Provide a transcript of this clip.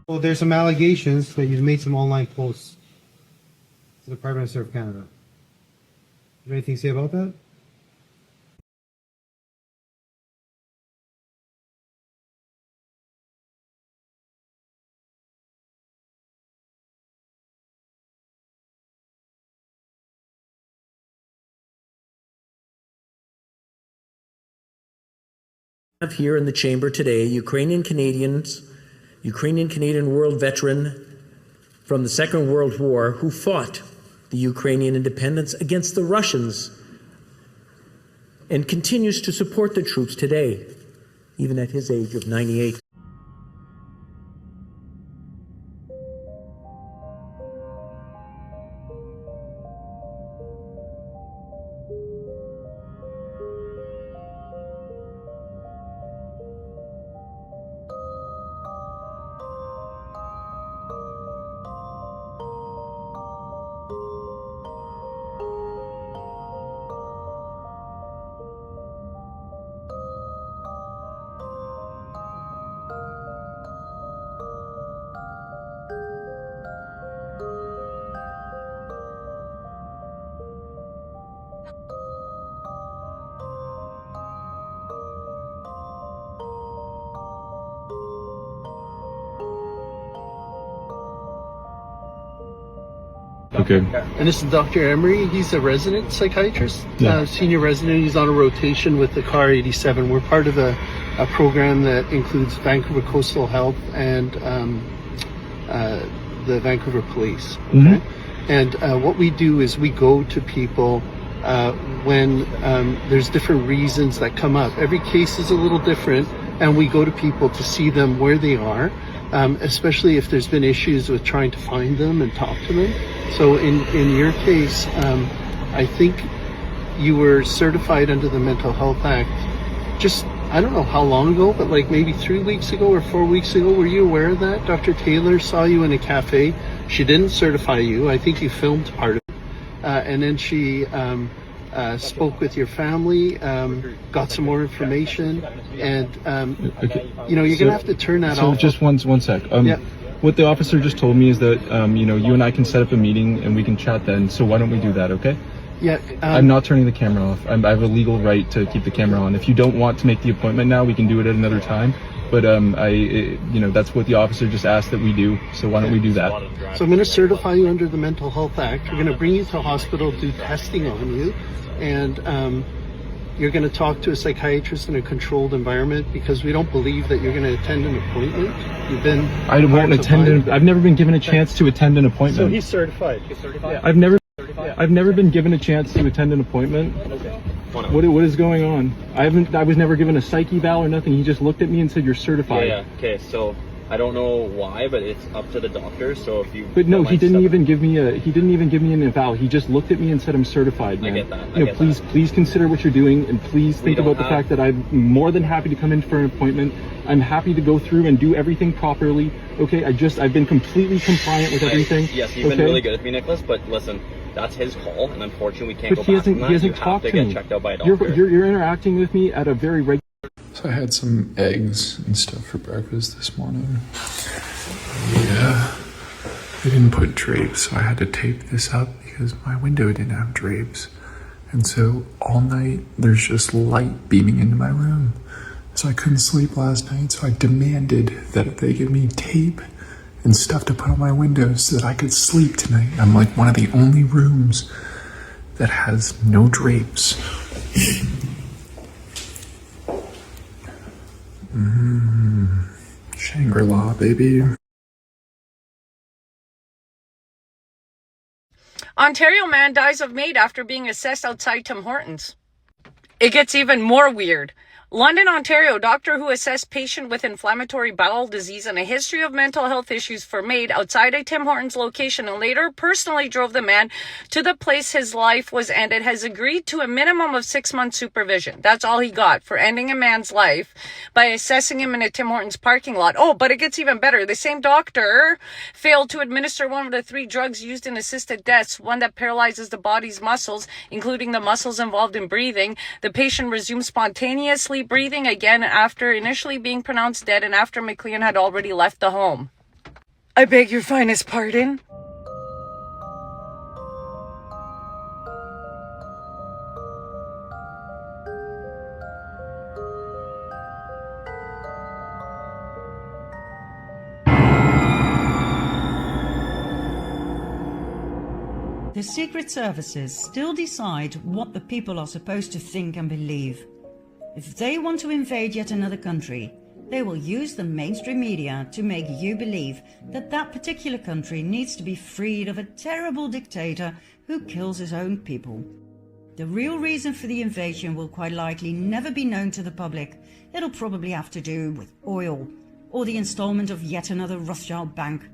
Well, there's some allegations that you've made some online posts to the Prime Minister of Canada. Do you have anything to say about that? Have here in the chamber today Ukrainian Canadian world veteran from the Second World War who fought the Ukrainian independence against the Russians and continues to support the troops today, even at his age of 98. Okay. And this is Dr. Emery. He's a resident psychiatrist, Yeah. senior resident. He's on a rotation with the CAR 87. We're part of a program that includes Vancouver Coastal Health and the Vancouver Police. Okay? Mm-hmm. And what we do is we go to people when there's different reasons that come up. Every case is a little different, and we go to people to see them where they are. Especially if there's been issues with trying to find them and talk to them. So in your case, I think you were certified under the Mental Health Act just, I don't know how long ago, but like maybe 3 weeks ago or 4 weeks ago. Were you aware of that? Dr. Taylor saw you in a cafe. She didn't certify you. I think you filmed part of it. And then she spoke with your family, got some more information, and Okay. you're going to have to turn that So off. just one sec. Yeah. What the officer just told me is that you and I can set up a meeting and we can chat then. So why don't we do that? Okay. Yeah, I'm not turning the camera off. I have a legal right to keep the camera on. If you don't want to make the appointment now, we can do it at another time. But that's what the officer just asked that we do. So why don't we do that? So I'm going to certify you under the Mental Health Act. We're going to bring you to hospital, do testing on you, and you're going to talk to a psychiatrist in a controlled environment because we don't believe that you're going to attend an appointment. You've been. I won't attend. I've never been given a chance to attend an appointment. So he's certified. He's certified. I've never been given a chance to attend an appointment. What is going on? I was never given a psych eval or nothing. He just looked at me and said, "You're certified." Yeah. Okay. So I don't know why, but it's up to the doctor. So if you. But no, he didn't even give me an eval. He just looked at me and said, "I'm certified, man." I get that. Please consider what you're doing, and please think about the fact that I'm more than happy to come in for an appointment. I'm happy to go through and do everything properly. Okay, I've been completely compliant with everything. Yes, you've been really good with me, Nicholas. But listen, that's his call, and unfortunately, we can't But go back on that. he hasn't You talked have to to me. get checked out by a doctor. You're interacting with me at a very regular. So I had some eggs and stuff for breakfast this morning. Yeah, I didn't put drapes, so I had to tape this up because my window didn't have drapes. And so all night, there's just light beaming into my room. So I couldn't sleep last night, so I demanded that they give me tape and stuff to put on my windows so that I could sleep tonight. I'm like one of the only rooms that has no drapes. Shangri-La, baby. Ontario man dies of MAID after being assessed outside Tim Hortons. It gets even more weird. London, Ontario, doctor who assessed patient with inflammatory bowel disease and a history of mental health issues for MAID outside a Tim Hortons location and later personally drove the man to the place his life was ended has agreed to a minimum of 6 months supervision. That's all he got for ending a man's life by assessing him in a Tim Hortons parking lot. Oh, but it gets even better. The same doctor failed to administer one of the 3 drugs used in assisted deaths, one that paralyzes the body's muscles, including the muscles involved in breathing. The patient resumed spontaneously breathing again after initially being pronounced dead and after McLean had already left the home. I beg your finest pardon? The Secret Services still decide what the people are supposed to think and believe. If they want to invade yet another country, they will use the mainstream media to make you believe that that particular country needs to be freed of a terrible dictator who kills his own people. The real reason for the invasion will quite likely never be known to the public. It'll probably have to do with oil, or the installment of yet another Rothschild bank,